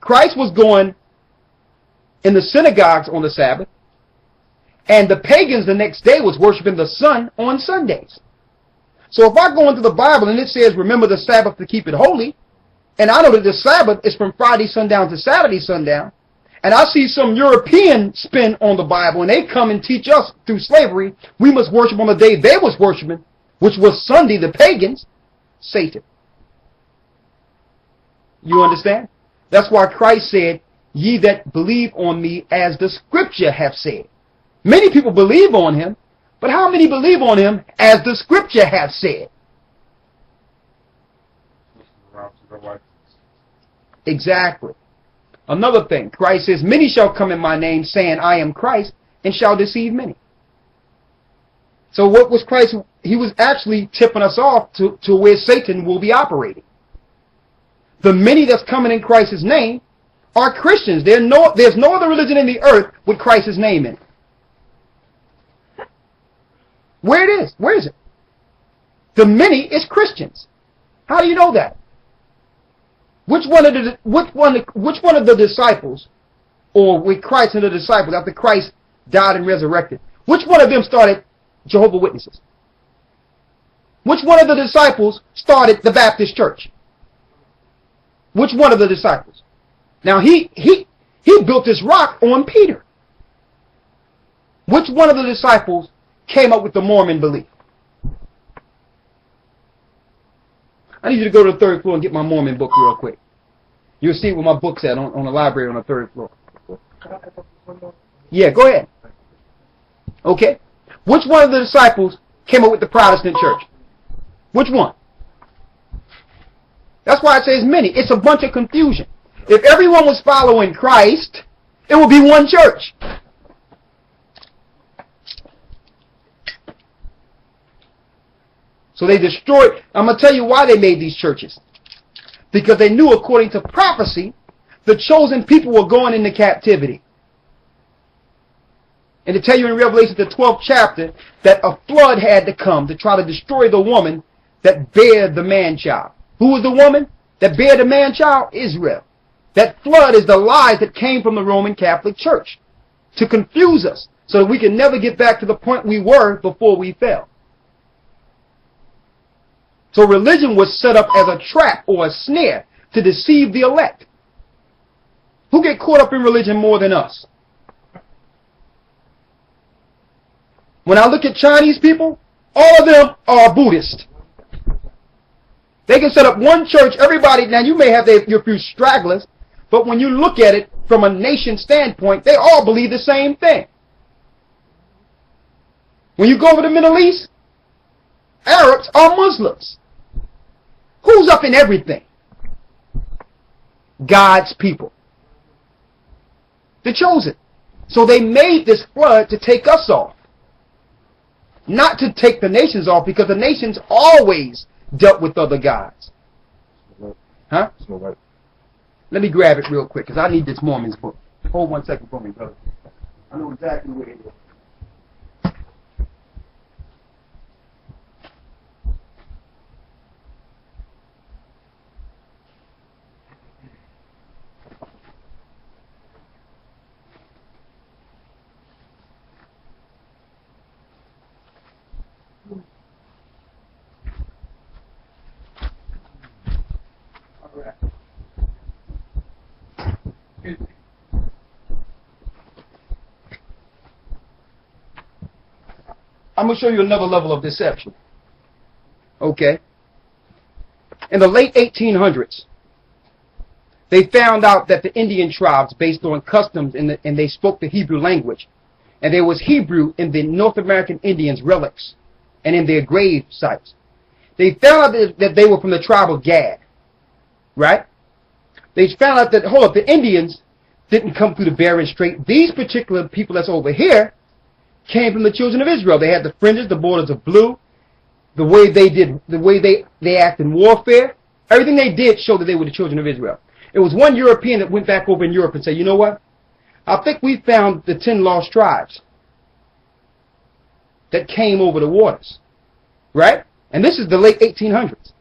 Christ was going in the synagogues on the Sabbath, and the pagans the next day was worshiping the sun on Sundays. So if I go into the Bible and it says, remember the Sabbath to keep it holy, and I know that the Sabbath is from Friday sundown to Saturday sundown, and I see some European spin on the Bible, and they come and teach us through slavery, we must worship on the day they was worshiping, which was Sunday, the pagans, Satan. You understand? That's why Christ said, ye that believe on me as the scripture have said. Many people believe on him, but how many believe on him as the scripture have said? Exactly. Another thing, Christ says, many shall come in my name, saying, I am Christ, and shall deceive many. So what was Christ? He was actually tipping us off to where Satan will be operating. The many that's coming in Christ's name are Christians. There's no other religion in the earth with Christ's name in it. Where it is? Where is it? The many is Christians. How do you know that? Which one of the disciples, or with Christ and the disciples after Christ died and resurrected, which one of them started Jehovah's Witnesses? Which one of the disciples started the Baptist Church? Which one of the disciples? Now he built this rock on Peter. Which one of the disciples came up with the Mormon belief? I need you to go to the third floor and get my Mormon book real quick. You'll see where my book's at on the library on the third floor. Yeah, go ahead. Okay. Which one of the disciples came up with the Protestant church? Which one? That's why it says many. It's a bunch of confusion. If everyone was following Christ, it would be one church. So they destroyed. I'm going to tell you why they made these churches. Because they knew, according to prophecy, the chosen people were going into captivity. And to tell you in Revelation, the 12th chapter, that a flood had to come to try to destroy the woman that bare the man-child. Who was the woman that bare the man-child? Israel. That flood is the lies that came from the Roman Catholic Church to confuse us so that we can never get back to the point we were before we fell. So religion was set up as a trap or a snare to deceive the elect. Who get caught up in religion more than us? When I look at Chinese people, all of them are Buddhist. They can set up one church, everybody, now you may have your few stragglers, but when you look at it from a nation standpoint, they all believe the same thing. When you go over to the Middle East, Arabs are Muslims. Who's up in everything? God's people. The chosen. So they made this flood to take us off. Not to take the nations off, because the nations always dealt with other gods. Huh? Let me grab it real quick, because I need this Mormon's book. Hold 1 second for me, brother. I know exactly where it is. I'm going to show you another level of deception. Okay. In the late 1800s, they found out that the Indian tribes, based on customs, and they spoke the Hebrew language, and there was Hebrew in the North American Indians' relics and in their grave sites. They found out that they were from the tribe of Gad. Right? They found out that, hold up, the Indians didn't come through the Bering Strait. These particular people that's over here came from the children of Israel. They had the fringes, the borders of blue, the way they did, the way they act in warfare. Everything they did showed that they were the children of Israel. It was one European that went back over in Europe and said, you know what? I think we found the 10 lost tribes that came over the waters. Right? And this is the late 1800s.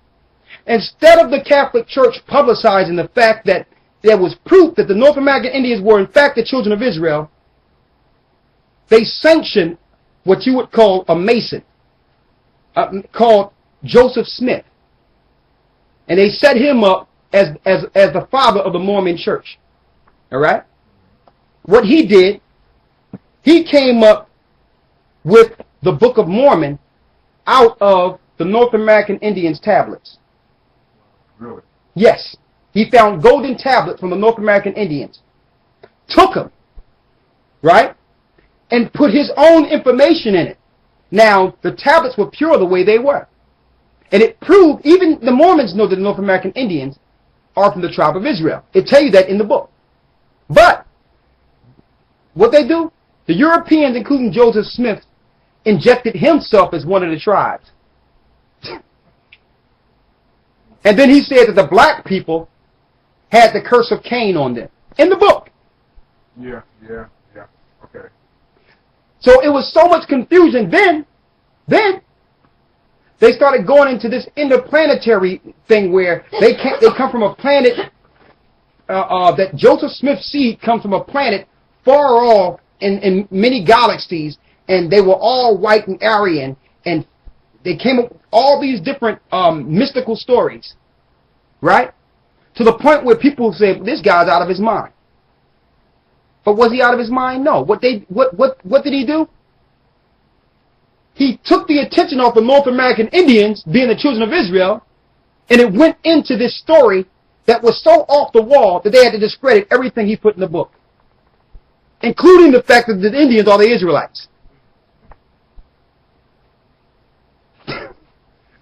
Instead of the Catholic Church publicizing the fact that there was proof that the North American Indians were in fact the children of Israel, they sanctioned what you would call a Mason, called Joseph Smith. And they set him up as the father of the Mormon church. All right? What he did, he came up with the Book of Mormon out of the North American Indians' tablets. Really? Yes. He found golden tablets from the North American Indians, took them, right, and put his own information in it. Now, the tablets were pure the way they were. And it proved, even the Mormons know that the North American Indians are from the tribe of Israel. It tells you that in the book. But, what they do, the Europeans, including Joseph Smith, injected himself as one of the tribes. And then he said that the black people had the curse of Cain on them. In the book. Yeah. Okay. So it was so much confusion. Then they started going into this interplanetary thing where they come from a planet that Joseph Smith's seed comes from a planet far off in many galaxies, and they were all white and Aryan, and they came up with all these different mystical stories, right? To the point where people say, this guy's out of his mind. But was he out of his mind? No. What did he do? He took the attention off the North American Indians being the children of Israel, and it went into this story that was so off the wall that they had to discredit everything he put in the book, including the fact that the Indians are the Israelites.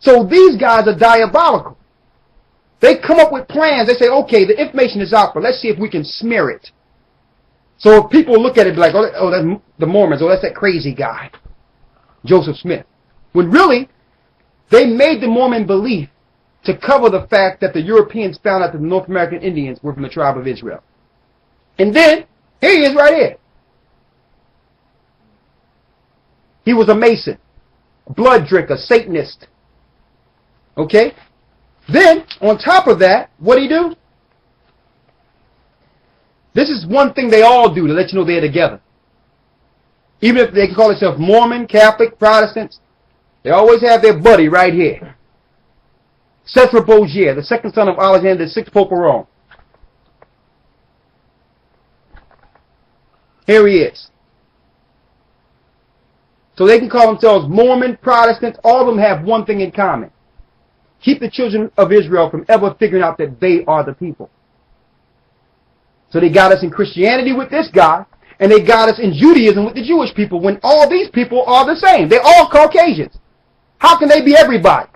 So these guys are diabolical. They come up with plans. They say, okay, the information is out, but let's see if we can smear it. So if people look at it like, oh, that's the Mormons, oh, that's that crazy guy, Joseph Smith. When really, they made the Mormon belief to cover the fact that the Europeans found out that the North American Indians were from the tribe of Israel. And then, here he is right here. He was a Mason, a blood drinker, Satanist. Okay? Then, on top of that, what did he do? This is one thing they all do to let you know they're together. Even if they can call themselves Mormon, Catholic, Protestants, they always have their buddy right here. Cesar Borgia, the second son of Alexander, the sixth Pope of Rome. Here he is. So they can call themselves Mormon, Protestants, all of them have one thing in common. Keep the children of Israel from ever figuring out that they are the people. So they got us in Christianity with this guy, and they got us in Judaism with the Jewish people, when all these people are the same. They're all Caucasians. How can they be everybody?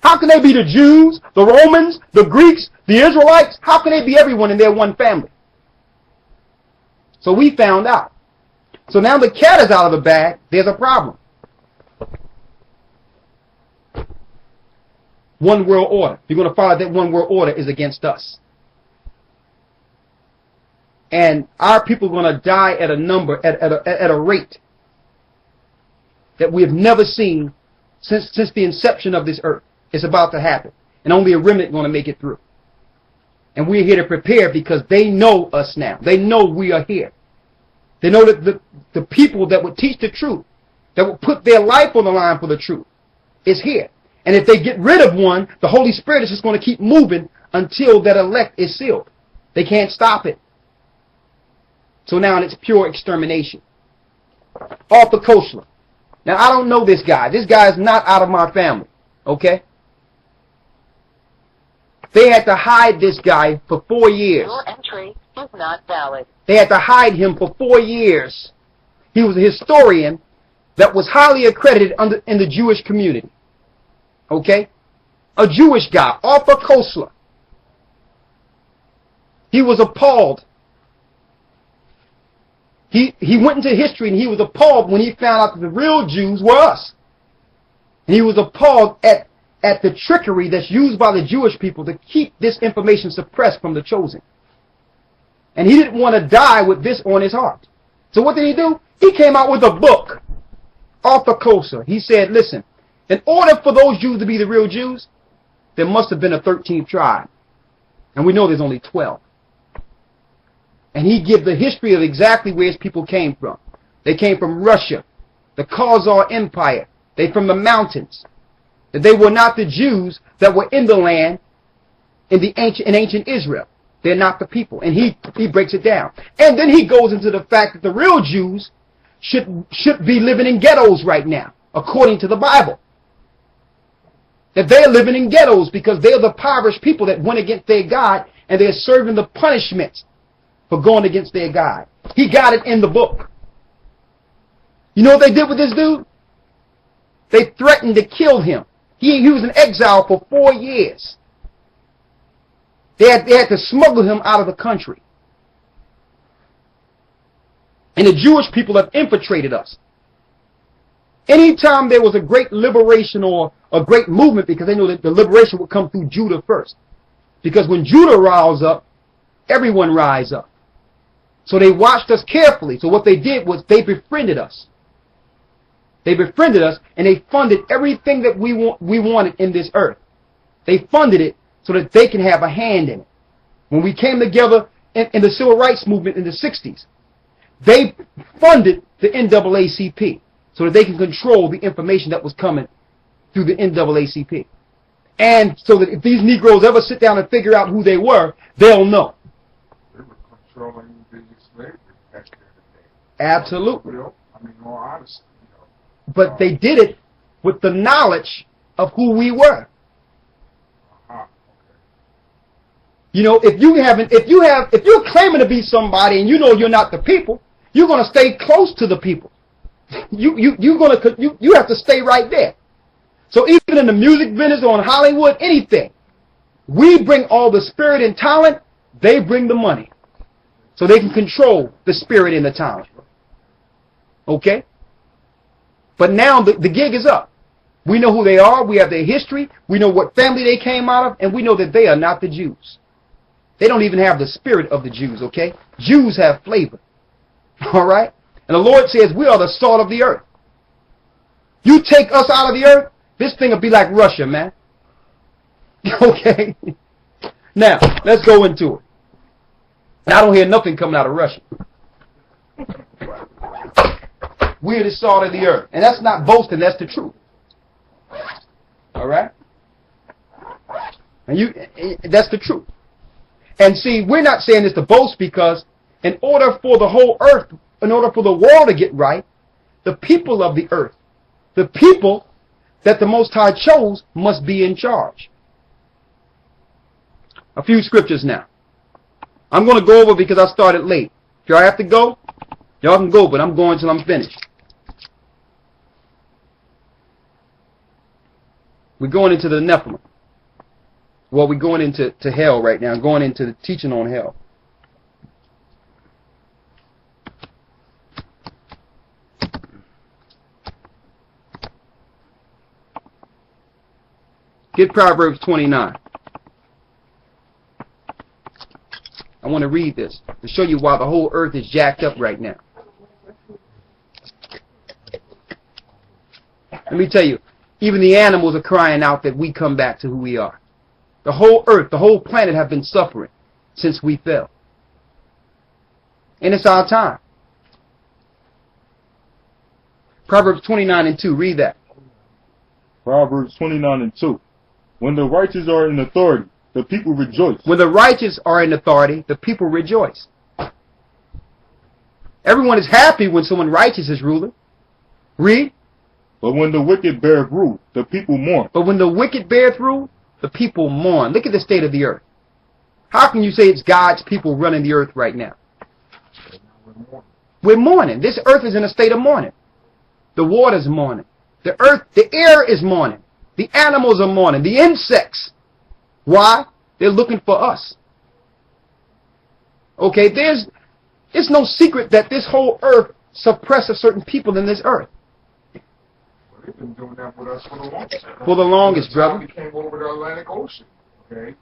How can they be the Jews, the Romans, the Greeks, the Israelites? How can they be everyone in their one family? So we found out. So now the cat is out of the bag. There's a problem. One world order. You're going to find out that one world order is against us. And our people are going to die at a number, at a rate that we have never seen since the inception of this earth. It's about to happen. And only a remnant is going to make it through. And we're here to prepare because they know us now. They know we are here. They know that the people that would teach the truth, that would put their life on the line for the truth, is here. And if they get rid of one, the Holy Spirit is just going to keep moving until that elect is sealed. They can't stop it. So now it's pure extermination. Arthur Koestler. Now I don't know this guy. This guy is not out of my family. Okay? They had to hide this guy for 4 years. Your entry is not valid. They had to hide him for 4 years. He was a historian that was highly accredited in the Jewish community. Okay? A Jewish guy, Arthur Koestler. He was appalled. He went into history and he was appalled when he found out that the real Jews were us. And he was appalled at the trickery that's used by the Jewish people to keep this information suppressed from the chosen. And he didn't want to die with this on his heart. So what did he do? He came out with a book. Arthur Koestler. He said, listen, in order for those Jews to be the real Jews, there must have been a 13th tribe. And we know there's only 12. And he gives the history of exactly where his people came from. They came from Russia, the Khazar Empire. They from the mountains. That they were not the Jews that were in the land in ancient Israel. They're not the people. And he breaks it down. And then he goes into the fact that the real Jews should be living in ghettos right now, according to the Bible. That they're living in ghettos because they're the impoverished people that went against their God, and they're serving the punishment for going against their God. He got it in the book. You know what they did with this dude? They threatened to kill him. He was in exile for 4 years. They had to smuggle him out of the country. And the Jewish people have infiltrated us. Anytime there was a great liberation or a great movement, because they knew that the liberation would come through Judah first. Because when Judah rises up, everyone rises up. So they watched us carefully. So what they did was they befriended us. They befriended us, and they funded everything that we wanted in this earth. They funded it so that they can have a hand in it. When we came together in the civil rights movement in the 60s, they funded the NAACP so that they can control the information that was coming through the NAACP. And so that if these Negroes ever sit down and figure out who they were, they'll know. They were controlling the slavery back in the day. Absolutely. I mean, more honestly. But they did it with the knowledge of who we were. Okay. You know, if you're claiming to be somebody and you know you're not the people, you're going to stay close to the people. You have to stay right there. So even in the music business or in Hollywood, anything, we bring all the spirit and talent. They bring the money, so they can control the spirit and the talent. Okay. But now the gig is up. We know who they are. We have their history. We know what family they came out of. And we know that they are not the Jews. They don't even have the spirit of the Jews, okay? Jews have flavor. All right? And the Lord says we are the salt of the earth. You take us out of the earth, this thing will be like Russia, man. Okay? Now, let's go into it. And I don't hear nothing coming out of Russia. We're the salt of the earth. And that's not boasting, that's the truth. Alright? And that's the truth. And see, we're not saying this to boast because in order for the whole earth, in order for the world to get right, the people of the earth, the people that the Most High chose must be in charge. A few scriptures now. I'm going to go over because I started late. If y'all have to go, y'all can go, but I'm going till I'm finished. We're going into the Nephilim. Well, we're going into hell right now. Going into the teaching on hell. Get Proverbs 29. I want to read this to show you why the whole earth is jacked up right now. Let me tell you, even the animals are crying out that we come back to who we are. The whole earth, the whole planet have been suffering since we fell. And it's our time. Proverbs 29:2. Read that. Proverbs 29:2. When the righteous are in authority, the people rejoice. When the righteous are in authority, the people rejoice. Everyone is happy when someone righteous is ruling. Read. But when the wicked bear rule, the people mourn. But when the wicked beareth rule, the people mourn. Look at the state of the earth. How can you say it's God's people running the earth right now? We're mourning. This earth is in a state of mourning. The water's mourning. The earth, the air is mourning. The animals are mourning. The insects. Why? They're looking for us. Okay, it's no secret that this whole earth suppresses certain people in this earth. They've been doing that with us for the longest. For the longest, brother. We came over the Atlantic Ocean, okay?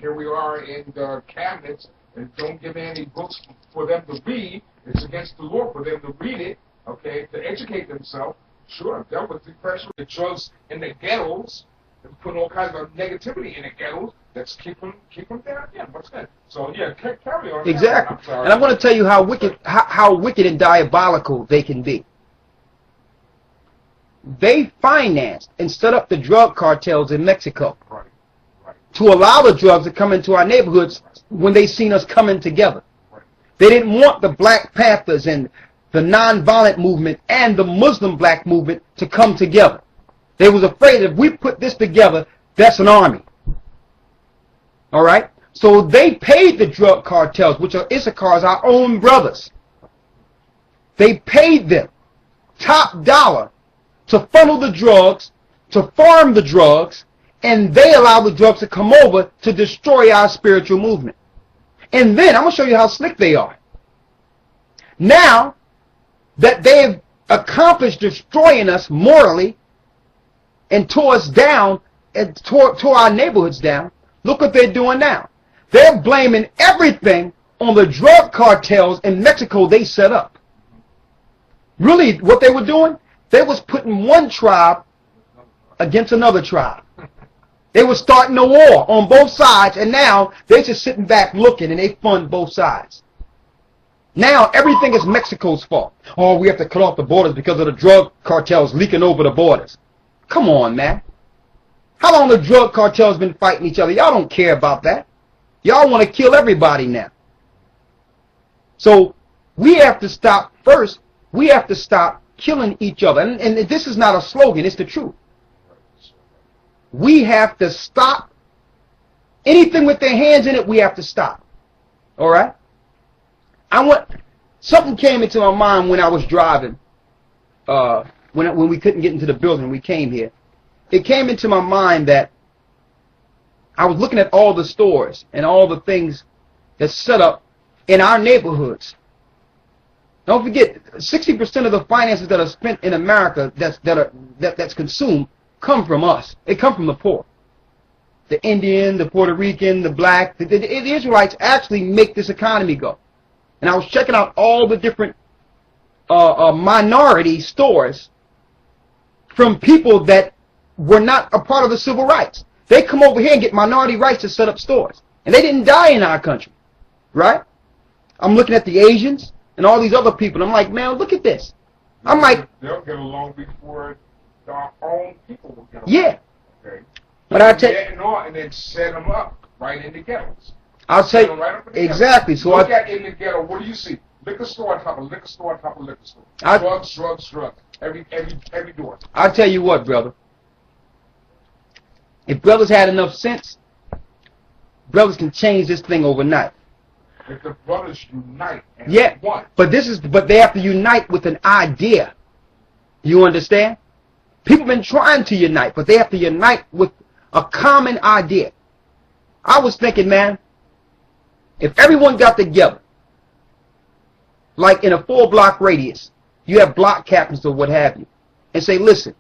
Here we are in the cabinets and don't give any books for them to read. It's against the law for them to read it, okay, to educate themselves. Sure, I've dealt with depression, the drugs in the ghettos, and putting all kinds of negativity in the ghettos. let's keep them down. Yeah, what's that? So yeah, carry on. Exactly. I'm sorry. And I'm going to tell you how wicked and diabolical they can be. They financed and set up the drug cartels in Mexico Right. to allow the drugs to come into our neighborhoods when they seen us coming together. Right. They didn't want the Black Panthers and the nonviolent movement and the Muslim black movement to come together. They was afraid if we put this together, that's an army. All right? So they paid the drug cartels, which are Issachar's, our own brothers. They paid them top dollar to funnel the drugs, to farm the drugs, and they allow the drugs to come over to destroy our spiritual movement. And then, I'm going to show you how slick they are. Now that they've accomplished destroying us morally and tore us down and tore our neighborhoods down, look what they're doing now. They're blaming everything on the drug cartels in Mexico they set up. Really, what they were doing, they was putting one tribe against another tribe. They were starting a war on both sides, and now they're just sitting back looking, and they fund both sides. Now everything is Mexico's fault. Oh, we have to cut off the borders because of the drug cartels leaking over the borders. Come on, man. How long the drug cartels been fighting each other? Y'all don't care about that. Y'all want to kill everybody now. So we have to stop first. We have to stop killing each other. And this is not a slogan. It's the truth. We have to stop. Anything with their hands in it, we have to stop. All right? Something came into my mind when I was driving. When we couldn't get into the building, we came here. It came into my mind that I was looking at all the stores and all the things that's set up in our neighborhoods. Don't forget, 60% of the finances that are spent in America that's consumed come from us. They come from the poor. The Indian, the Puerto Rican, the black, the Israelites actually make this economy go. And I was checking out all the different minority stores from people that were not a part of the civil rights. They come over here and get minority rights to set up stores. And they didn't die in our country. Right? I'm looking at the Asians and all these other people. I'm like, man, look at this. I'm like, they'll get along before our own people will get along. Yeah. Okay. But I tell you, and then set them up right in the ghettos. I'll say exactly. So look at in the ghetto. What do you see? Liquor store on top of liquor store on top of liquor store. Drugs. Every door. I'll tell you what, brother. If brothers had enough sense, brothers can change this thing overnight. If the brothers unite and one. But they have to unite with an idea. You understand? People have been trying to unite, but they have to unite with a common idea. I was thinking, man, if everyone got together, like in a 4-block radius, you have block captains or what have you, and say, listen,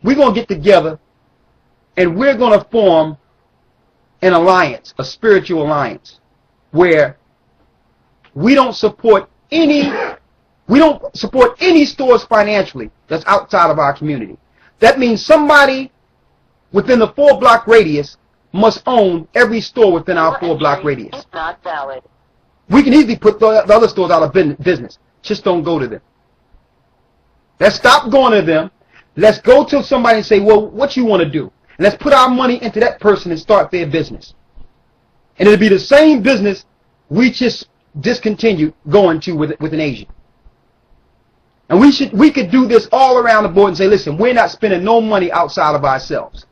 we're going to get together and we're going to form an alliance, a spiritual alliance, where we don't support any stores financially that's outside of our community. That means somebody within the 4-block radius must own every store within our 4-block radius. It's not valid. We can easily put the other stores out of business. Just don't go to them. Let's stop going to them. Let's go to somebody and say, well, what you want to do? And let's put our money into that person and start their business. And it'll be the same business we just discontinued going to with an Asian. And we could do this all around the board and say, listen, we're not spending no money outside of ourselves.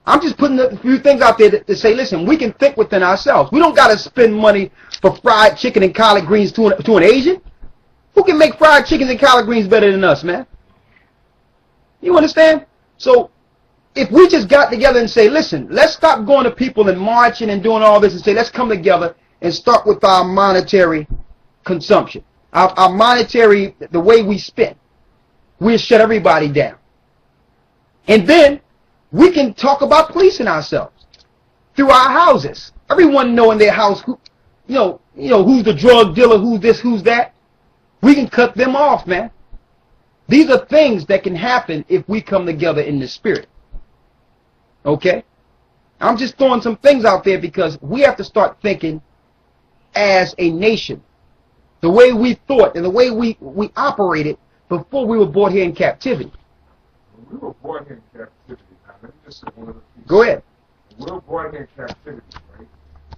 I'm just putting a few things out there to say, listen, we can think within ourselves. We don't got to spend money for fried chicken and collard greens to an Asian. Who can make fried chickens and collard greens better than us, man? You understand? So if we just got together and say, listen, let's stop going to people and marching and doing all this and say, let's come together and start with our monetary consumption. Our monetary, the way we spend. We'll shut everybody down. And then we can talk about policing ourselves through our houses. Everyone know in their house who, who's the drug dealer, who's this, who's that. We can cut them off, man. These are things that can happen if we come together in the spirit. Okay? I'm just throwing some things out there because we have to start thinking as a nation, the way we thought and the way we operated before we were brought here in captivity. We were brought here in captivity. Now, let me just say one of the things. Go ahead. We were brought here in captivity, right?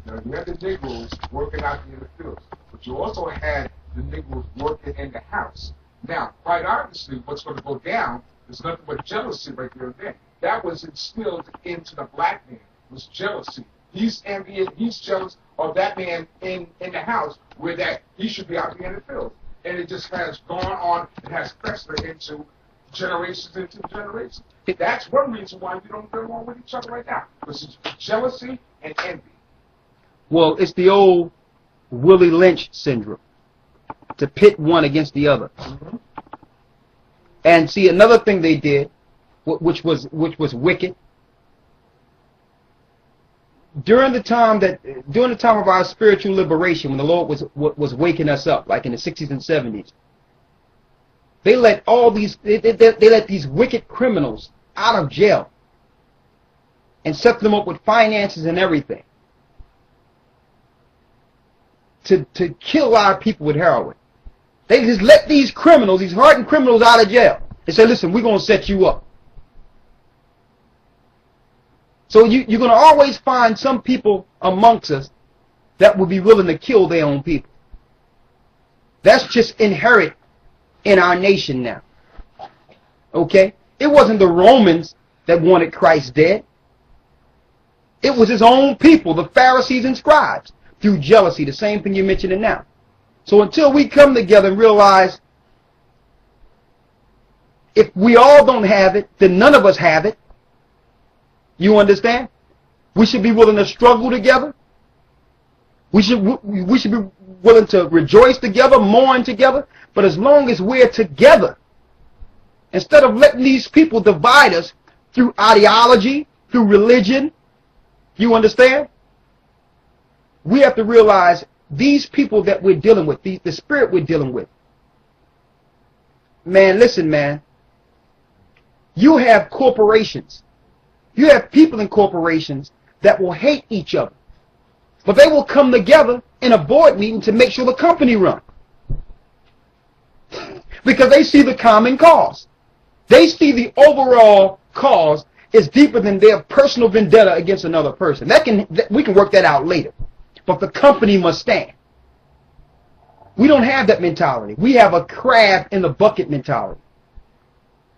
Now, you had the Negroes working out in the fields, but you also had the Negroes working in the house. Now, quite obviously, what's going to go down is nothing but jealousy right there and then. That was instilled into the black man, was jealousy. He's envious, he's jealous of that man in the house where that he should be out there in the field. And it just has gone on, it has festered into generations. That's one reason why we don't get along with each other right now. Because it's jealousy and envy. Well, it's the old Willie Lynch syndrome, to pit one against the other. Mm-hmm. And see, another thing they did, which was wicked, during the time of our spiritual liberation, when the Lord was waking us up, like in the 60s and 70s, they let they let these wicked criminals out of jail and set them up with finances and everything to kill our people with heroin. They just let these criminals, these hardened criminals, out of jail. They say, listen, we're going to set you up. So you're going to always find some people amongst us that will be willing to kill their own people. That's just inherent in our nation now. Okay? It wasn't the Romans that wanted Christ dead. It was his own people, the Pharisees and scribes, through jealousy, the same thing you're mentioning now. So until we come together and realize if we all don't have it, then none of us have it. You understand? We should be willing to struggle together. We should be willing to rejoice together, mourn together. But as long as we're together, instead of letting these people divide us through ideology, through religion, you understand? We have to realize these people that we're dealing with, the spirit we're dealing with. Man, listen, man. You have corporations. You have people in corporations that will hate each other. But they will come together in a board meeting to make sure the company runs. Because they see the common cause. They see the overall cause is deeper than their personal vendetta against another person. We can work that out later. But the company must stand. We don't have that mentality. We have a crab in the bucket mentality,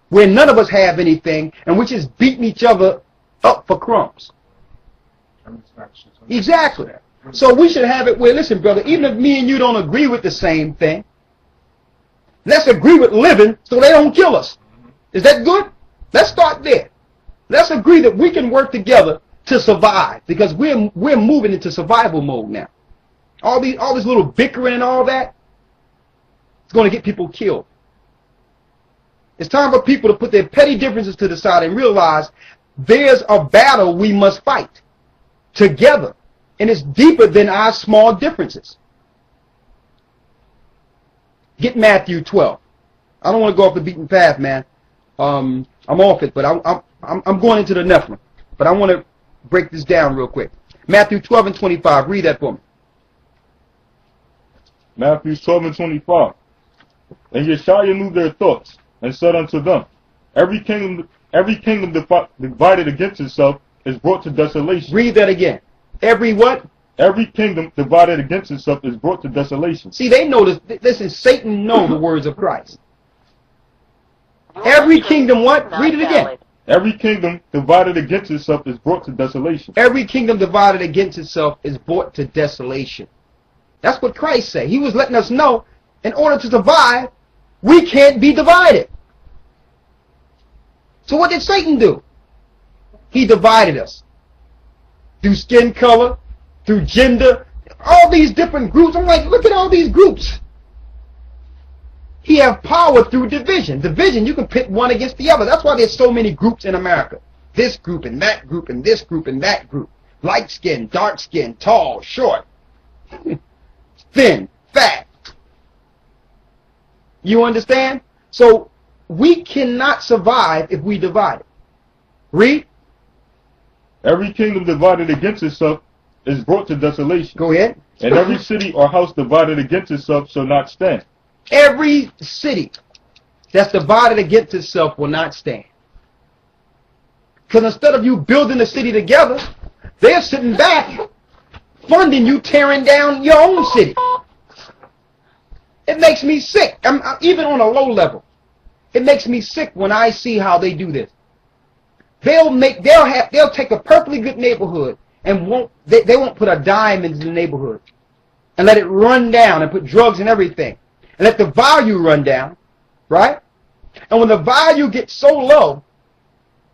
where none of us have anything, and we're just beating each other up for crumbs. Exactly. So we should have it where, listen, brother, even if me and you don't agree with the same thing, let's agree with living so they don't kill us. Is that good? Let's start there. Let's agree that we can work together to survive, because we're moving into survival mode now. All this little bickering and all that, it's going to get people killed. It's time for people to put their petty differences to the side and realize there's a battle we must fight together, and it's deeper than our small differences. Get Matthew 12. I don't want to go off the beaten path, man. I'm off it, but I'm going into the Nephilim. But I want to break this down real quick. Matthew 12 and 25. Read that for me. Matthew 12 and 25. And Yeshua knew their thoughts, and said unto them, Every kingdom divided against itself is brought to desolation. Read that again. Every what? Every kingdom divided against itself is brought to desolation. See, they know this. Listen, Satan knows the words of Christ. Every kingdom what? Read it again. Every kingdom divided against itself is brought to desolation. Every kingdom divided against itself is brought to desolation. That's what Christ said. He was letting us know, in order to survive, we can't be divided. So what did Satan do? He divided us. Through skin color, through gender, all these different groups. I'm like, look at all these groups. He has power through division. Division, you can pit one against the other. That's why there's so many groups in America. This group and that group and this group and that group. Light skin, dark skin, tall, short, thin, fat. You understand? So we cannot survive if we divide it. Read. Every kingdom divided against itself is brought to desolation. Go ahead. And every city or house divided against itself shall not stand. Every city that's divided against itself will not stand. Because instead of you building the city together, they're sitting back funding you tearing down your own city. It makes me sick. Even on a low level, it makes me sick when I see how they do this. They'll take a perfectly good neighborhood and they won't put a dime into the neighborhood and let it run down and put drugs and everything and let the value run down, right? And when the value gets so low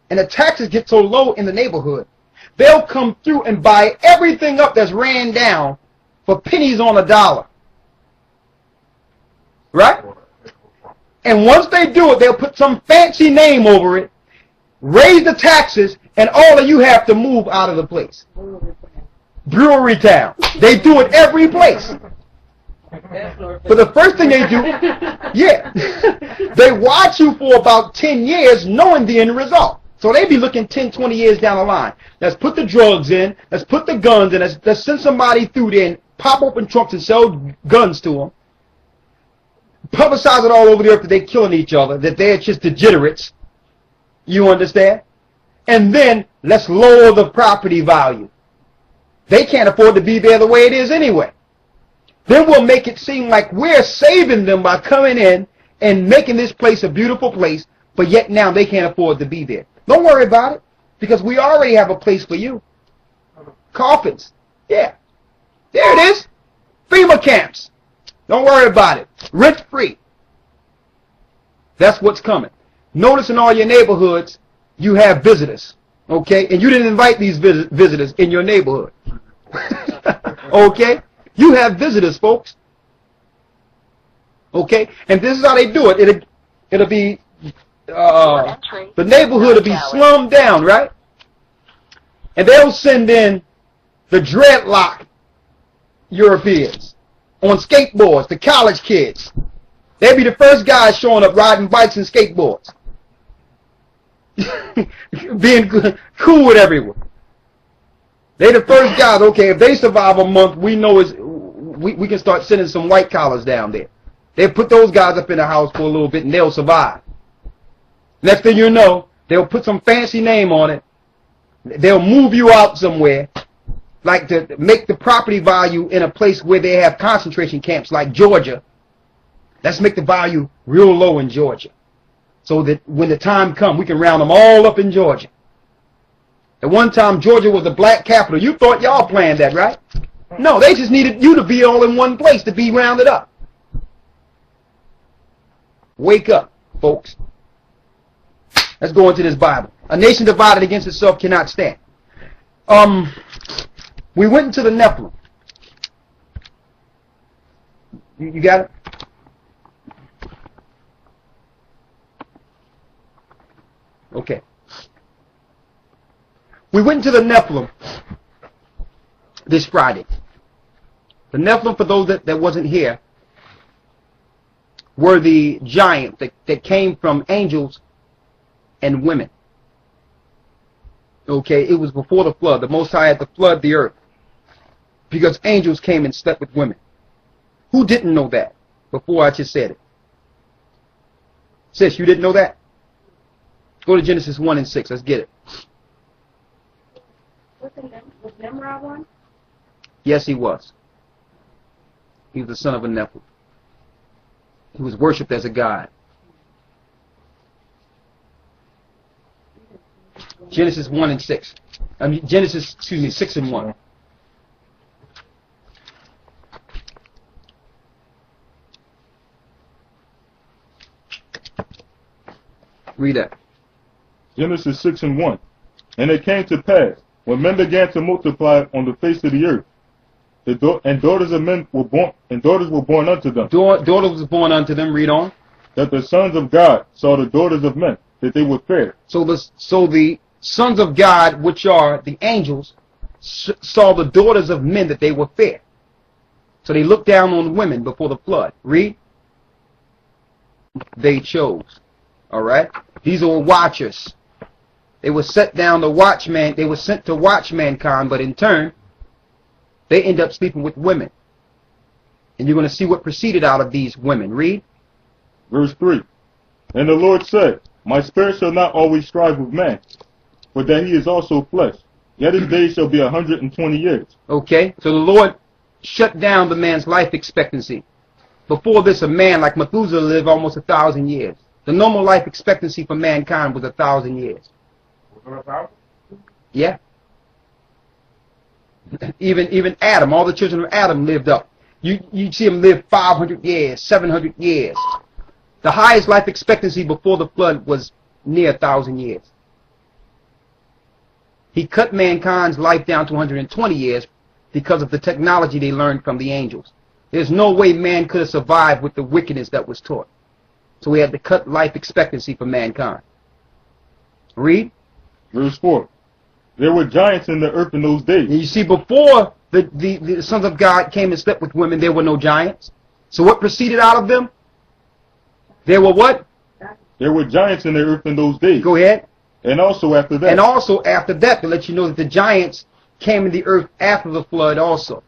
and the taxes get so low in the neighborhood, they'll come through and buy everything up that's ran down for pennies on a dollar, right? And once they do it, they'll put some fancy name over it, raise the taxes, and all of you have to move out of the place. Brewery town. They do it every place. But the first thing they do, yeah, they watch you for about 10 years knowing the end result. So they be looking 10, 20 years down the line. Let's put the drugs in. Let's put the guns in. Let's send somebody through there and pop open trunks and sell guns to them. Publicize it all over the earth that they're killing each other, that they're just degenerates. You understand? And then let's lower the property value. They can't afford to be there the way it is anyway. Then we'll make it seem like we're saving them by coming in and making this place a beautiful place, but yet now they can't afford to be there. Don't worry about it, because we already have a place for you. Coffins. Yeah. There it is. FEMA camps. Don't worry about it. Rent free. That's what's coming. Notice in all your neighborhoods, you have visitors. Okay? And you didn't invite these visitors in your neighborhood. Okay? You have visitors, folks. Okay? And this is how they do it. It'll be, the neighborhood will be slummed down, right? And they'll send in the dreadlock Europeans on skateboards, the college kids. They'll be the first guys showing up riding bikes and skateboards. Being cool with everyone. They're the first guys. Okay, if they survive a month, we know we can start sending some white collars down there. They'll put those guys up in the house for a little bit and they'll survive. Next thing you know, they'll put some fancy name on it. They'll move you out somewhere, like to make the property value in a place where they have concentration camps like Georgia. Let's make the value real low in Georgia, so that when the time comes, we can round them all up in Georgia. At one time, Georgia was the black capital. You thought y'all planned that, right? No, they just needed you to be all in one place to be rounded up. Wake up, folks. Let's go into this Bible. A nation divided against itself cannot stand. We went into the Nephilim. You got it? Okay. We went into the Nephilim this Friday. The Nephilim, for those that wasn't here, were the giants that came from angels and women. Okay, it was before the flood. The Most High had to flood the earth because angels came and slept with women. Who didn't know that before I just said it? Sis, you didn't know that? Go to Genesis 1 and 6. Let's get it. Was Nimrod one? Yes, he was. He was the son of a Nephilim. He was worshipped as a god. Genesis 1 and 6. I mean, Genesis, 6 and 1. Read that. Genesis 6 and 1. And it came to pass, when men began to multiply on the face of the earth, and daughters of men were born, and daughters were born unto them. Daughters was born unto them. Read on. That the sons of God saw the daughters of men, that they were fair. So the sons of God, which are the angels, saw the daughters of men that they were fair. So they looked down on women before the flood. Read. They chose. All right. These are watchers. They were set down to watch man. They were sent to watch mankind, but in turn, they end up sleeping with women. And you're going to see what proceeded out of these women. Read. Verse 3. And the Lord said, My spirit shall not always strive with man, for that he is also flesh. Yet his days shall be 120 years. Okay, so the Lord shut down the man's life expectancy. Before this, a man like Methuselah lived almost 1,000 years. The normal life expectancy for mankind was 1,000 years. Yeah. Even Adam, all the children of Adam lived up. You see them live 500 years, 700 years. The highest life expectancy before the flood was near 1,000 years. He cut mankind's life down to 120 years because of the technology they learned from the angels. There's no way man could have survived with the wickedness that was taught. So we had to cut life expectancy for mankind. Read. Verse 4. There were giants in the earth in those days. And you see, before the sons of God came and slept with women, there were no giants. So what proceeded out of them? There were what? There were giants in the earth in those days. Go ahead. And also after that. And also after that, to let you know that the giants came in the earth after the flood also.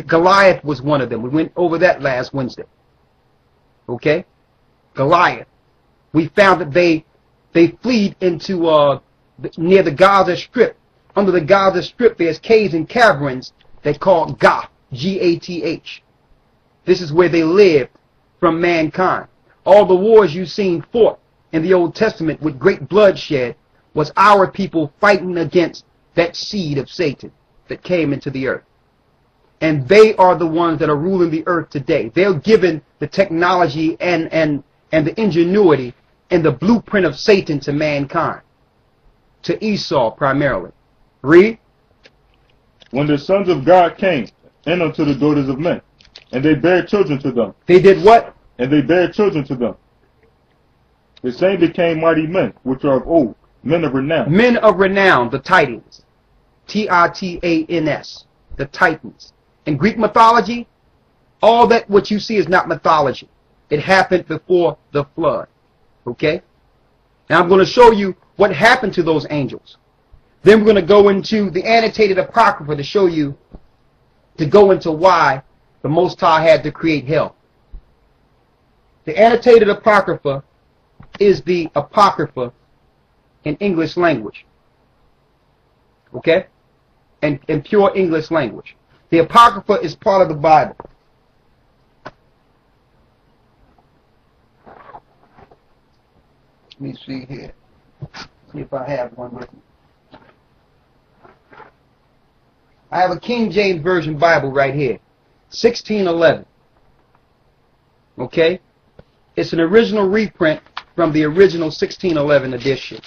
Goliath was one of them. We went over that last Wednesday. Okay? Goliath. We found that they fled into near the Gaza Strip. Under the Gaza Strip, there's caves and caverns they call Gocc, G-A-T-H. This is where they lived from mankind. All the wars you've seen fought in the Old Testament with great bloodshed was our people fighting against that seed of Satan that came into the earth. And they are the ones that are ruling the earth today. They're given the technology and the ingenuity and the blueprint of Satan to mankind. To Esau primarily. Read. When the sons of God came in unto the daughters of men, and they bare children to them. They did what? And they bare children to them. The same became mighty men, which are of old, men of renown. Men of renown, the Titans. T-I-T-A-N-S. The Titans. In Greek mythology, all that what you see is not mythology. It happened before the flood. Okay? Now I'm going to show you what happened to those angels. Then we're going to go into the annotated Apocrypha to show you, to go into why the Most High had to create hell. The annotated Apocrypha is the Apocrypha in English language. Okay? And in pure English language. The Apocrypha is part of the Bible. Let me see here. See if I have one with me. I have a King James Version Bible right here. 1611. Okay? It's an original reprint from the original 1611 edition.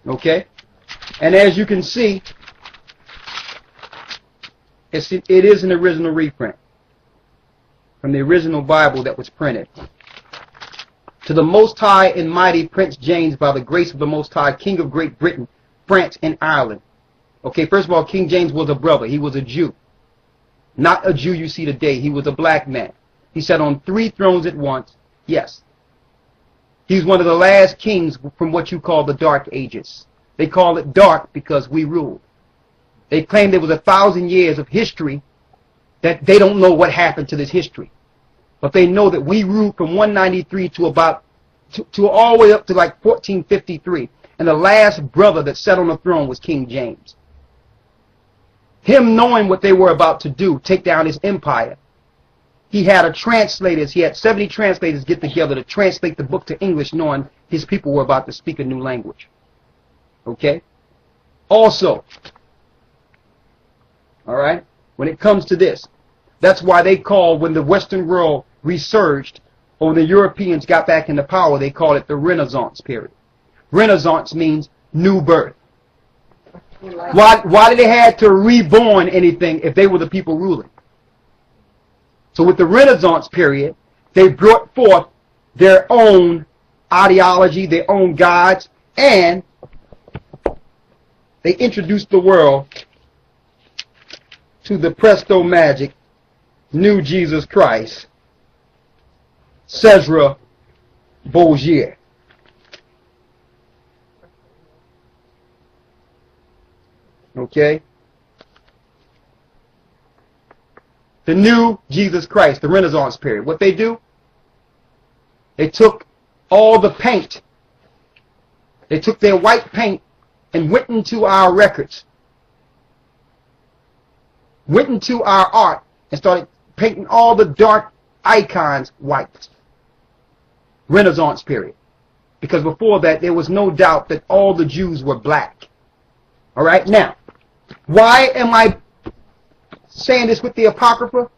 Okay? And as you can see, it is an original reprint from the original Bible that was printed. To the Most High and Mighty Prince James, by the grace of the Most High, King of Great Britain, France, and Ireland. Okay, first of all, King James was a brother. He was a Jew. Not a Jew you see today. He was a black man. He sat on 3 thrones at once. Yes. He's one of the last kings from what you call the Dark Ages. They call it dark because we ruled. They claim there was 1,000 years of history that they don't know what happened to this history. But they know that we ruled from 193 to about, to all the way up to like 1453. And the last brother that sat on the throne was King James. Him knowing what they were about to do, take down his empire, he had he had 70 translators get together to translate the book to English, knowing his people were about to speak a new language. Okay? Also, alright, when it comes to this, that's why they call, when the Western world resurged, or when the Europeans got back into power, they call it the Renaissance period. Renaissance means new birth. Why did they have to reborn anything if they were the people ruling? So with the Renaissance period, they brought forth their own ideology, their own gods, and they introduced the world to the presto magic, new Jesus Christ, Caesar Bozier. Okay? The new Jesus Christ, the Renaissance period. What they do? They took all the paint. They took their white paint and went into our records. Went into our art and started painting all the dark icons white. Renaissance period. Because before that, there was no doubt that all the Jews were black. All right? Now, why am I saying this with the Apocrypha?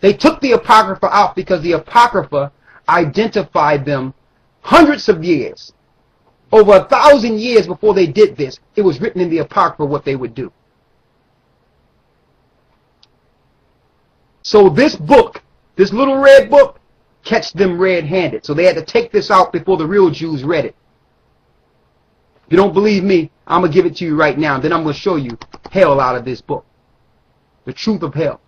They took the Apocrypha out because the Apocrypha identified them hundreds of years. Over 1,000 years before they did this, it was written in the Apocrypha what they would do. So this book, this little red book, catch them red-handed. So they had to take this out before the real Jews read it. If you don't believe me, I'm going to give it to you right now. Then I'm going to show you hell out of this book. The truth of hell.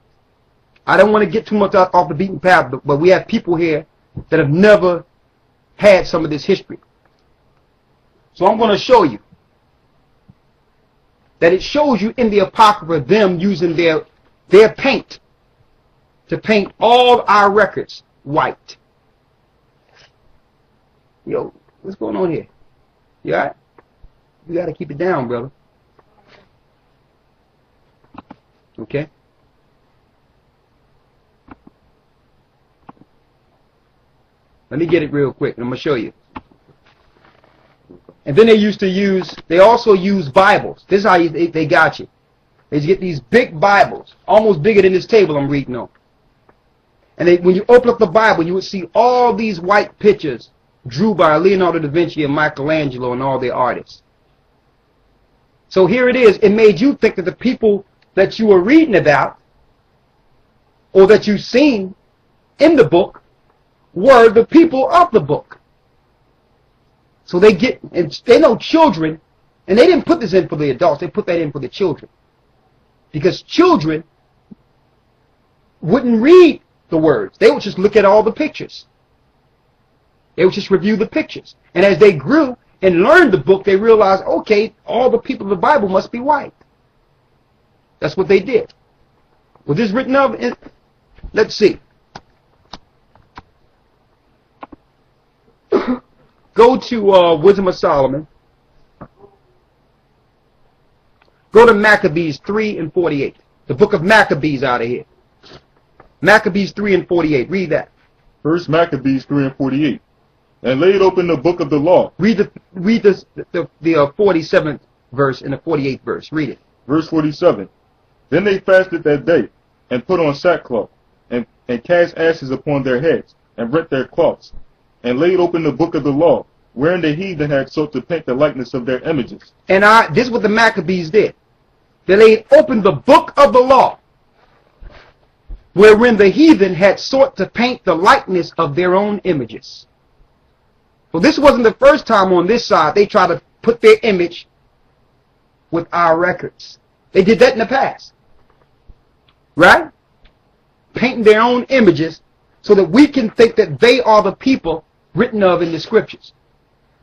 I don't want to get too much off the beaten path, but we have people here that have never had some of this history. So I'm going to show you that it shows you in the Apocrypha them using their paint to paint all our records white. Yo, what's going on here? You all right? You got to keep it down, brother. Okay? Let me get it real quick, and I'm going to show you. And then they also use Bibles. This is how they got you. They get these big Bibles, almost bigger than this table I'm reading on. And when you open up the Bible, you would see all these white pictures drew by Leonardo da Vinci and Michelangelo and all their artists. So here it is. It made you think that the people that you were reading about or that you've seen in the book were the people of the book. So they know children, and they didn't put this in for the adults, they put that in for the children. Because children wouldn't read the words. They would just look at all the pictures. They would just review the pictures. And as they grew and learned the book, they realized, okay, all the people of the Bible must be white. That's what they did. Was this written of? Let's see. Go to Wisdom of Solomon. Go to Maccabees 3 and 48. The book of Maccabees out of here. Maccabees 3 and 48. Read that. First Maccabees 3 and 48. And laid open the book of the law. Read the 47th verse and the 48th verse. Read it. Verse 47. Then they fasted that day, and put on sackcloth, and cast ashes upon their heads, and rent their cloths, and laid open the book of the law, wherein the heathen had sought to paint the likeness of their images. And this is what the Maccabees did. They laid open the book of the law, wherein the heathen had sought to paint the likeness of their own images. So this wasn't the first time on this side they tried to put their image with our records. They did that in the past. Right? Painting their own images so that we can think that they are the people written of in the scriptures.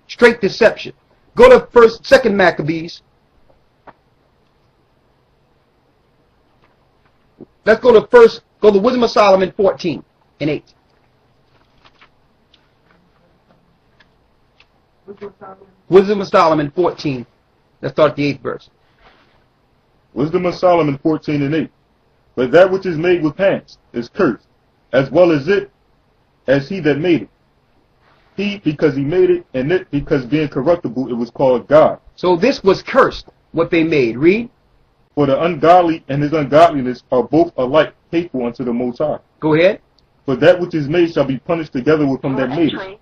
Straight deception. Go to Second Maccabees. Let's go to Wisdom of Solomon 14 and 8. Wisdom of Solomon 14. Let's start the 8th verse. Wisdom of Solomon 14 and 8. But that which is made with hands is cursed, as well as he that made it. He because he made it, and it because being corruptible it was called God. So this was cursed, what they made. Read. For the ungodly and his ungodliness are both alike hateful unto the Most High. Go ahead. For that which is made shall be punished together with them that made it.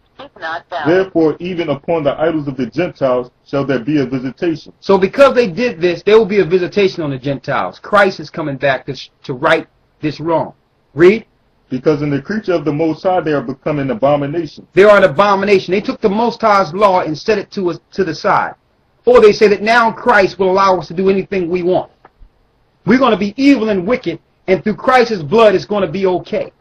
Therefore, even upon the idols of the Gentiles shall there be a visitation. So because they did this, there will be a visitation on the Gentiles. Christ is coming back to right this wrong. Read. Because in the creature of the Most High they are become an abomination. They are an abomination. They took the Most High's law and set it to the side. Or they say that now Christ will allow us to do anything we want. We're going to be evil and wicked, and through Christ's blood it's going to be okay.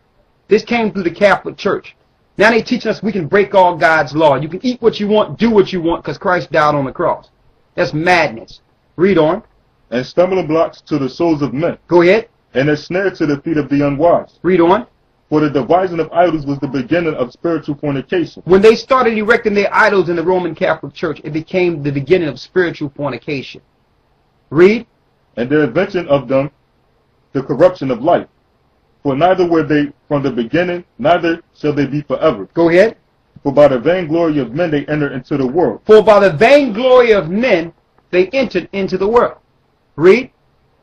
This came through the Catholic Church. Now they teaching us we can break all God's law. You can eat what you want, do what you want, because Christ died on the cross. That's madness. Read on. And stumbling blocks to the souls of men, Go ahead. and a snare to the feet of the unwise. Read on. For the devising of idols was the beginning of spiritual fornication. When they started erecting their idols in the Roman Catholic Church, it became the beginning of spiritual fornication. Read. And the invention of them, the corruption of life. For neither were they from the beginning, neither shall they be forever. Go ahead. For by the vainglory of men they enter into the world. For by the vainglory of men they entered into the world. Read.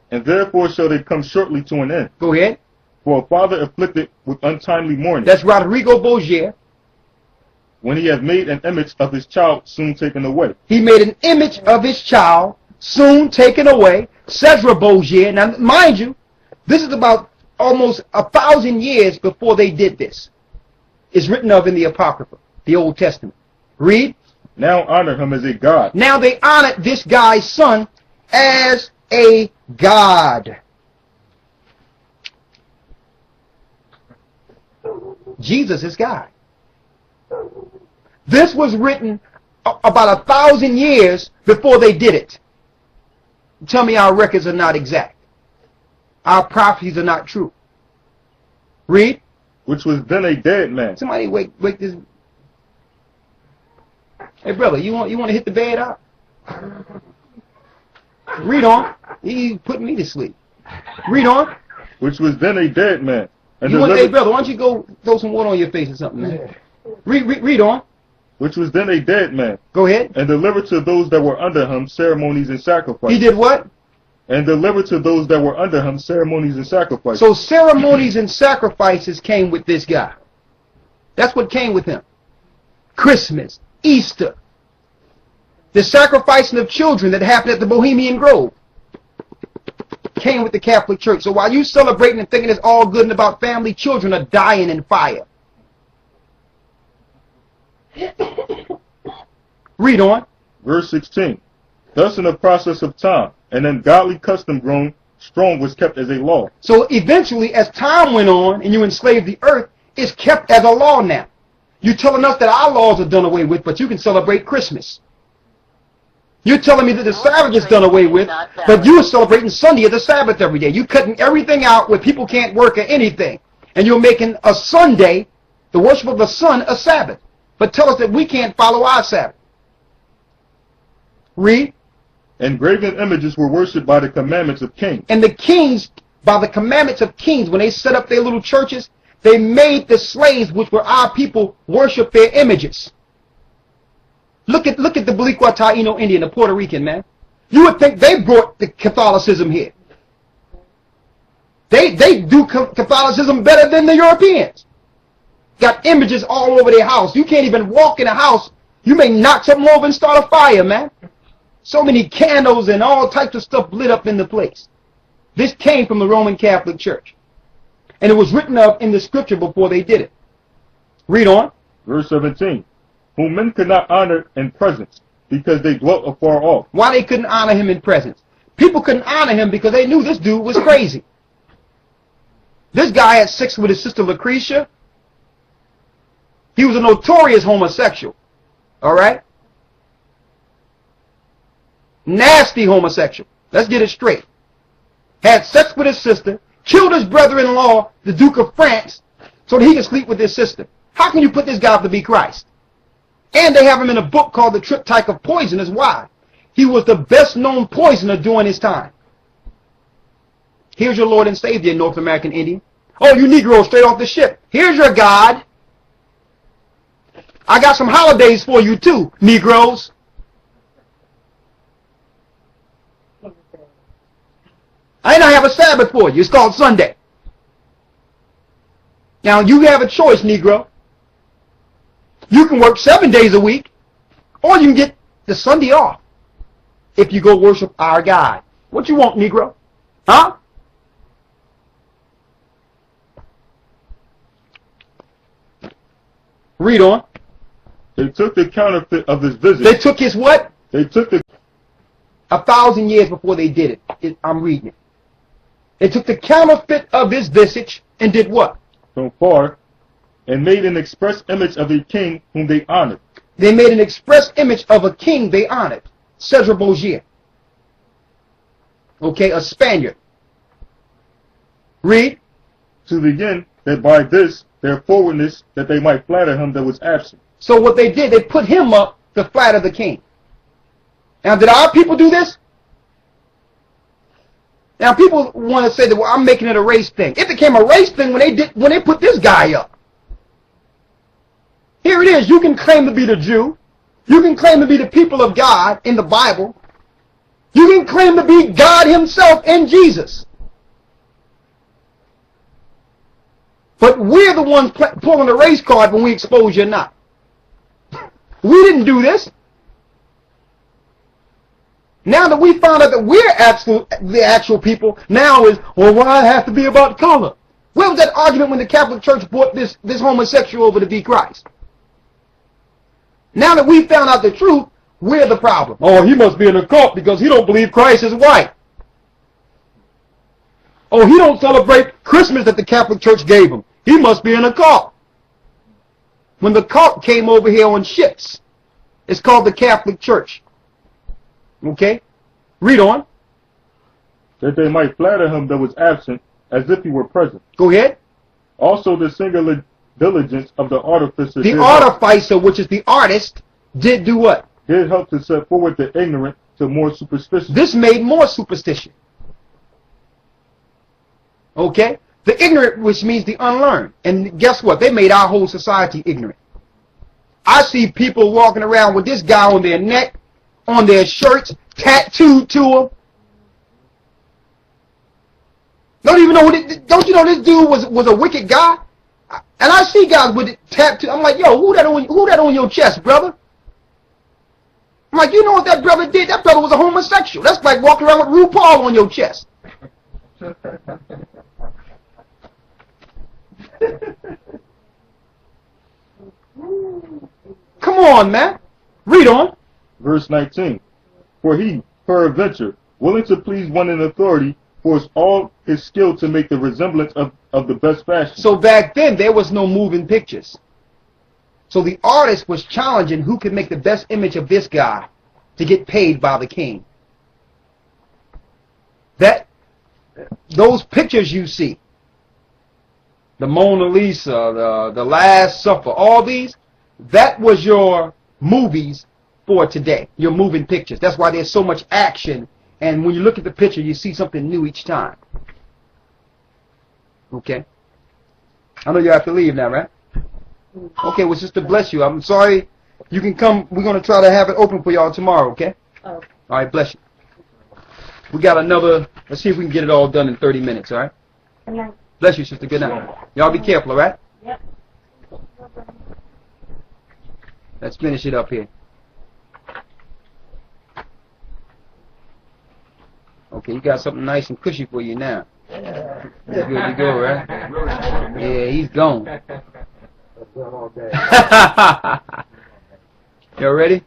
And therefore shall they come shortly to an end. Go ahead. For a father afflicted with untimely mourning, That's Rodrigo Bogier. when he hath made an image of his child soon taken away. He made an image of his child, soon taken away. Cesar Bogier. Now, mind you, this is about almost 1,000 years before they did this. It's written of in the Apocrypha, the Old Testament. Read. Now honor him as a god, Now they honored this guy's son as a god. Jesus is God. This was written about 1,000 years before they did it. Tell me our records are not exact. Our prophecies are not true. Read. which was then a dead man. Somebody wake this. Hey brother, you want to hit the bed out? Read on. He putting me to sleep. Read on. Which was then a dead man. And Hey brother, why don't you go throw some water on your face or something, man? Read on. Which was then a dead man. Go ahead. And delivered to those that were under him ceremonies and sacrifices. He did what? And delivered to those that were under him ceremonies and sacrifices. So ceremonies and sacrifices came with this guy. That's what came with him. Christmas, Easter, the sacrificing of children that happened at the Bohemian Grove came with the Catholic Church. So while you celebrating and thinking it's all good and about family, children are dying in fire. Read on. Verse 16. Thus in the process of time, an ungodly custom grown strong was kept as a law. So eventually, as time went on and you enslaved the earth, it's kept as a law now. You're telling us that our laws are done away with, but you can celebrate Christmas. You're telling me that the Sabbath is done away with, but you are celebrating Sunday as the Sabbath every day. You're cutting everything out where people can't work or anything. And you're making a Sunday, the worship of the sun, a Sabbath. But tell us that we can't follow our Sabbath. Read. And graven images were worshipped by the commandments of kings. And the kings, by the commandments of kings, when they set up their little churches, they made the slaves, which were our people, worship their images. Look at the Boricua Taino Indian, the Puerto Rican, man. You would think they brought the Catholicism here. They do Catholicism better than the Europeans. Got images all over their house. You can't even walk in a house. You may knock something over and start a fire, man. So many candles and all types of stuff lit up in the place. This came from the Roman Catholic Church. And it was written of in the scripture before they did it. Read on. Verse 17. Whom men could not honor in presence, because they dwelt afar off. Why they couldn't honor him in presence? People couldn't honor him because they knew this dude was crazy. This guy had sex with his sister Lucretia. He was a notorious homosexual. Alright? Nasty homosexual. Let's get it straight. Had sex with his sister, killed his brother-in-law, the Duke of France, so that he could sleep with his sister. How can you put this guy up to be Christ? And they have him in a book called The Triptych of Poisoners. Why? He was the best-known poisoner during his time. Here's your Lord and Savior, North American Indian. Oh, you Negroes straight off the ship. Here's your God. I got some holidays for you too, Negroes. I have a Sabbath for you. It's called Sunday. Now, you have a choice, Negro. You can work 7 days a week, or you can get the Sunday off if you go worship our God. What you want, Negro? Huh? Read on. They took the counterfeit of his visage. They took his what? They took the 1,000 years before they did it. I'm reading it. They took the counterfeit of his visage and did what? from far, and made an express image of a king whom they honored. They made an express image of a king they honored. Cesar Borgia. Okay, a Spaniard. Read. To begin, that by this, their forwardness, that they might flatter him that was absent. So what they did, they put him up to flatter the king. Now, did our people do this? Now, people want to say that, well, I'm making it a race thing. It became a race thing when they put this guy up. Here it is. You can claim to be the Jew. You can claim to be the people of God in the Bible. You can claim to be God himself in Jesus. But we're the ones pulling the race card when we expose you not. We didn't do this. Now that we found out that we're the actual people, now is, well, why it have to be about color? Where was that argument when the Catholic Church brought this homosexual over to be Christ? Now that we found out the truth, we're the problem. Oh, he must be in a cult because he don't believe Christ is white. Oh, he don't celebrate Christmas that the Catholic Church gave him. He must be in a cult. When the cult came over here on ships, it's called the Catholic Church. Okay? Read on. That they might flatter him that was absent, as if he were present. Go ahead. Also the singular diligence of the artificer. The artificer, which is the artist, did do what? Did help to set forward the ignorant to more superstition. This made more superstition. Okay? The ignorant, which means the unlearned. And guess what? They made our whole society ignorant. I see people walking around with this guy on their neck, on their shirts, tattooed to them. Don't you know this dude was a wicked guy? And I see guys with it tattooed. I'm like, yo, who that on your chest, brother? I'm like, you know what that brother did? That brother was a homosexual. That's like walking around with RuPaul on your chest. Come on, man. Read on. Verse 19. For he, peradventure, willing to please one in authority, forced all his skill to make the resemblance of the best fashion. So back then, there was no moving pictures. So the artist was challenging who could make the best image of this guy to get paid by the king. Those pictures you see, the Mona Lisa, the Last Supper, all these, that was your movies for today, your moving pictures. That's why there's so much action, and when you look at the picture, you see something new each time. Okay? I know you have to leave now, right? Okay, well, just to bless you. I'm sorry. You can come. We're going to try to have it open for y'all tomorrow, okay? Oh. All right, bless you. We got another, let's see if we can get it all done in 30 minutes, all right? Good night. Bless you, sister. Good night. Y'all be careful, all right? Yep. Let's finish it up here. Okay, you got something nice and cushy for you now. He's good to go, right? Yeah, he's gone. Y'all ready?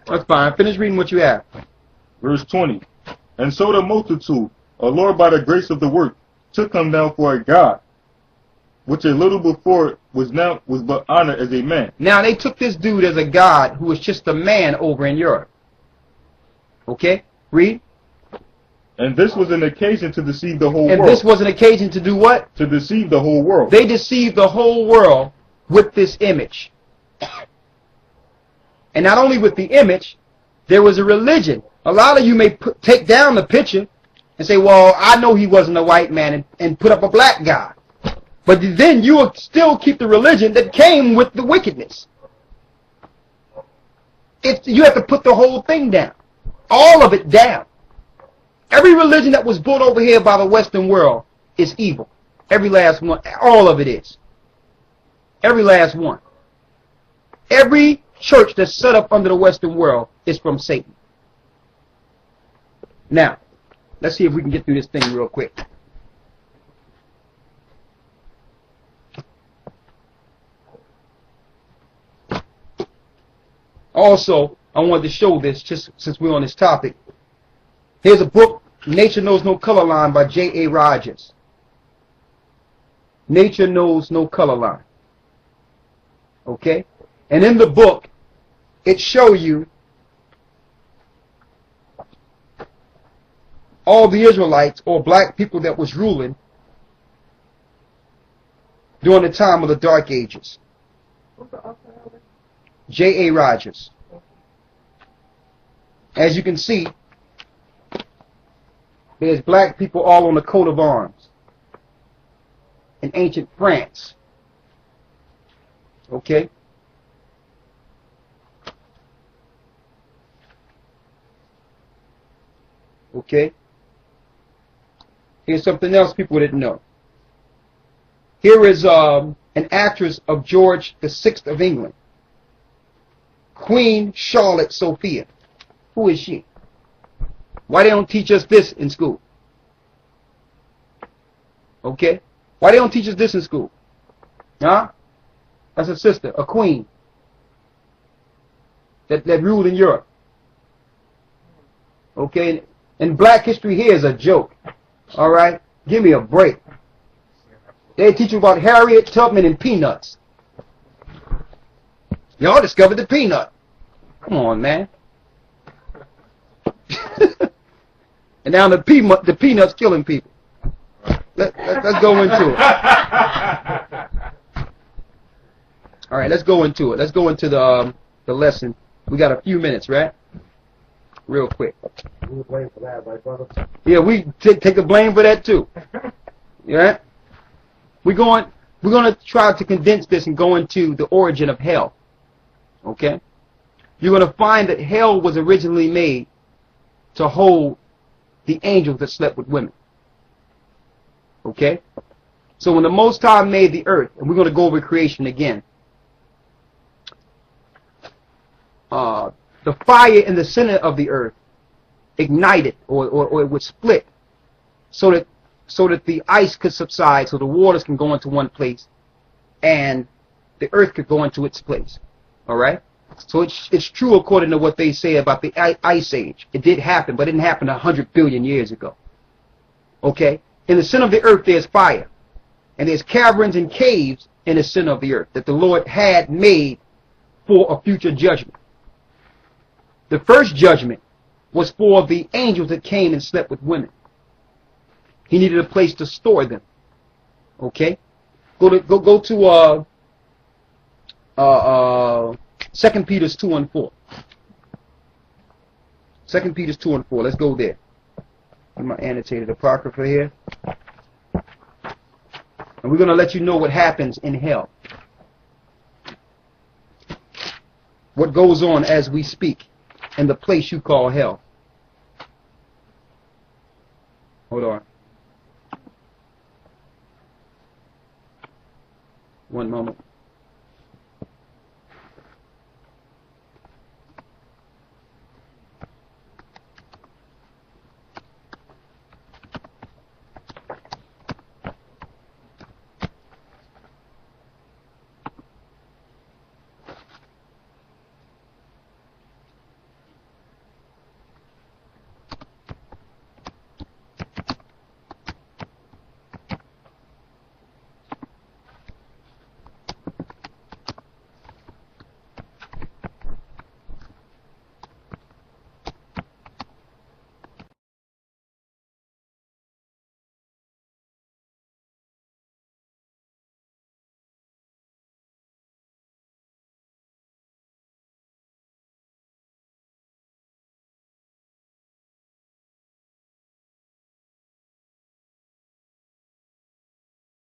That's fine. Finish reading what you have. Verse 20. And so the multitude, allured by the grace of the work, took him down for a god, which a little before was but honored as a man. Now they took this dude as a god who was just a man over in Europe. Okay? Read. And this was an occasion to deceive the whole And world. this was an occasion to do what? To deceive the whole world. They deceived the whole world with this image. And not only with the image, there was a religion. A lot of you may take down the picture and say, well, I know he wasn't a white man, and put up a black guy. But then you will still keep the religion that came with the wickedness. You have to put the whole thing down. All of it down. Every religion that was brought over here by the Western world is evil. Every last one. All of it is. Every last one. Every church that's set up under the Western world is from Satan. Now, let's see if we can get through this thing real quick. Also, I wanted to show this just since we're on this topic. Here's a book, Nature Knows No Color Line by J.A. Rogers. Nature Knows No Color Line. Okay? And in the book, it show you all the Israelites or black people that was ruling during the time of the Dark Ages. J.A. Rogers. As you can see, there's black people all on the coat of arms in ancient France. Okay? Okay? Here's something else people didn't know. Here is an actress of George VI of England. Queen Charlotte Sophia. Who is she? Why they don't teach us this in school? Okay? Why they don't teach us this in school? Huh? That's a sister, a queen that ruled in Europe. Okay? And black history here is a joke. Alright? Give me a break. They teach you about Harriet Tubman and peanuts. Y'all discovered the peanut. Come on, man. And now the peanut's killing people. Let's go into it. All right, let's go into it. Let's go into the lesson. We got a few minutes, right? Real quick. You blame for that, right, brother? Yeah, we take the blame for that too. Yeah. We're going to try to condense this and go into the origin of hell. Okay? You're going to find that hell was originally made to hold the angels that slept with women. Okay? So when the Most High made the earth, and we're going to go over creation again, the fire in the center of the earth ignited, or it would split, so that the ice could subside, so the waters can go into one place, and the earth could go into its place. All right? So it's true according to what they say about the ice age. It did happen, but it didn't happen 100 billion years ago. Okay? In the center of the earth there's fire, and there's caverns and caves in the center of the earth that the Lord had made for a future judgment. The first judgment was for the angels that came and slept with women. He needed a place to store them. Okay? Go to 2 Peter 2 and 4. 2 Peter 2 and 4. Let's go there. My annotated apocrypha here. And we're going to let you know what happens in hell. What goes on as we speak in the place you call hell. Hold on. One moment.